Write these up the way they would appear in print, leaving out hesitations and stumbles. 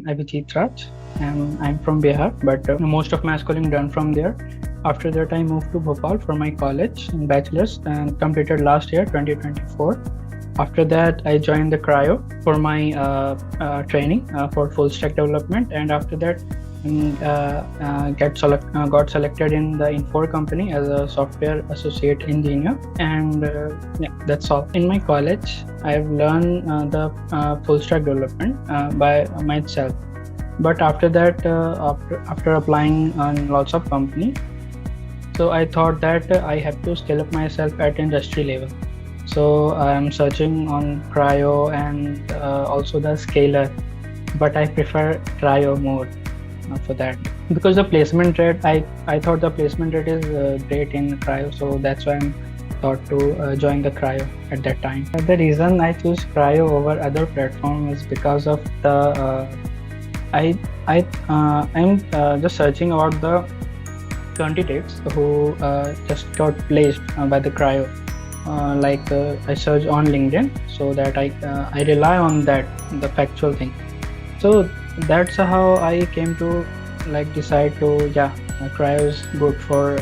Abhijeet Raj, and I'm from Bihar, but most of my schooling done from there. After that, I moved to Bhopal for my college in bachelor's and completed last year, 2024. After that, I joined the Crio for my training for full stack development, and after that, got selected in the Infor company as a software associate engineer, and yeah, that's all. In my college, I've learned the full stack development by myself. But after that, after applying on lots of companies, so I thought that I have to scale up myself at industry level. So I'm searching on Crio and also the Scalar, but I prefer Crio more for that because the placement rate, I thought the placement rate is great in Crio, so that's why I'm thought to join the Crio at that time. The reason I choose Crio over other platform is because of the I'm just searching about the candidates who just got placed by the Crio. I search on LinkedIn, so that I rely on that, the factual thing. So that's how I came to decide to Crio is good for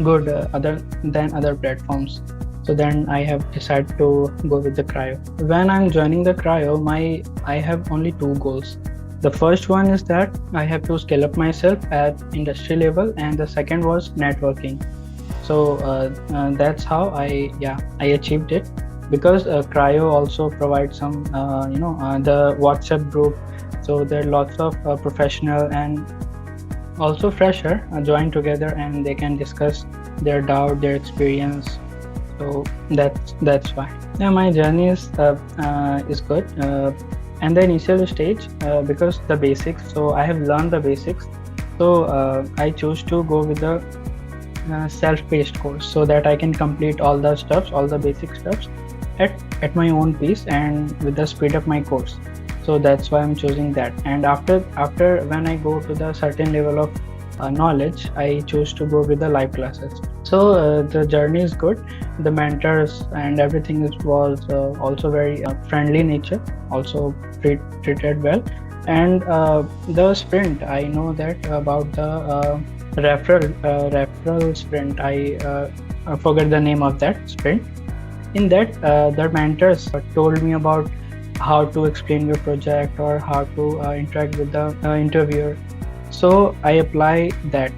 good other than other platforms. So then I have decided to go with the Crio. When I'm joining the Crio, I have only two goals. The first one is that I have to scale up myself at industry level, and the second was networking. So that's how I achieved it, because Crio also provides some the WhatsApp group. So there are lots of professional and also fresher join together, and they can discuss their doubt, their experience. So that's why. Yeah, my journey is good. And the initial stage, because the basics, so I have learned the basics, so I choose to go with the self-paced course, so that I can complete all the basic stuffs at my own pace and with the speed of my course. So that's why I'm choosing that. And after when I go to the certain level of knowledge, I choose to go with the live classes. So the journey is good. The mentors and everything was also very friendly nature, also treated well. And the sprint, I know that about the referral sprint. I forget the name of that sprint. In that, the mentors told me about how to explain your project or how to interact with the interviewer. So I apply that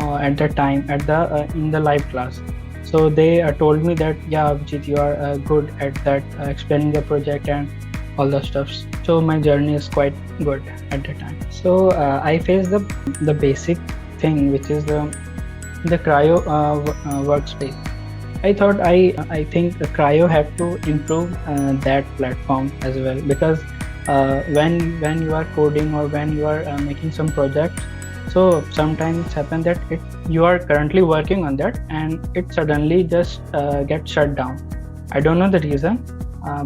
at the time in the live class. So they told me that Abhijeet, you are good at that explaining the project and all the stuffs. So my journey is quite good at the time. So I faced the basic thing, which is the Crio workspace. I thought I think the Crio have to improve that platform as well, because when you are coding or when you are making some projects, so sometimes it's happened that you are currently working on that and it suddenly just gets shut down. I don't know the reason,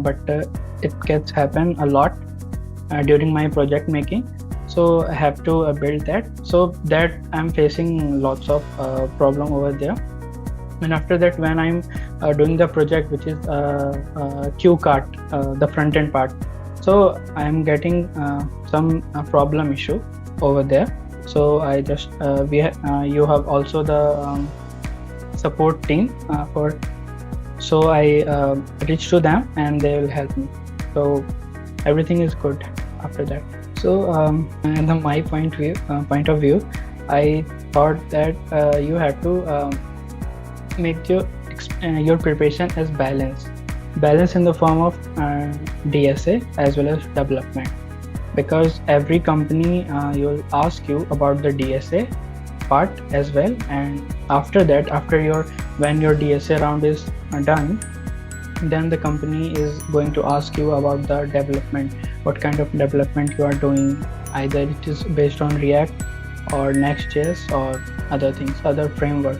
but it gets happen a lot during my project making. So I have to build that. So that I'm facing lots of problem over there. And after that, when I'm doing the project, which is queue cart, the front end part, so I'm getting some problem issue over there. So I just you have also the support team for. So I reach to them and they will help me. So everything is good after that. So in my point of view, I thought that you have to make your preparation as balance in the form of DSA as well as development, because every company will ask you about the DSA part as well. And after that, when your DSA round is done, then the company is going to ask you about the development, what kind of development you are doing, either it is based on React or Next.js or other things, other framework.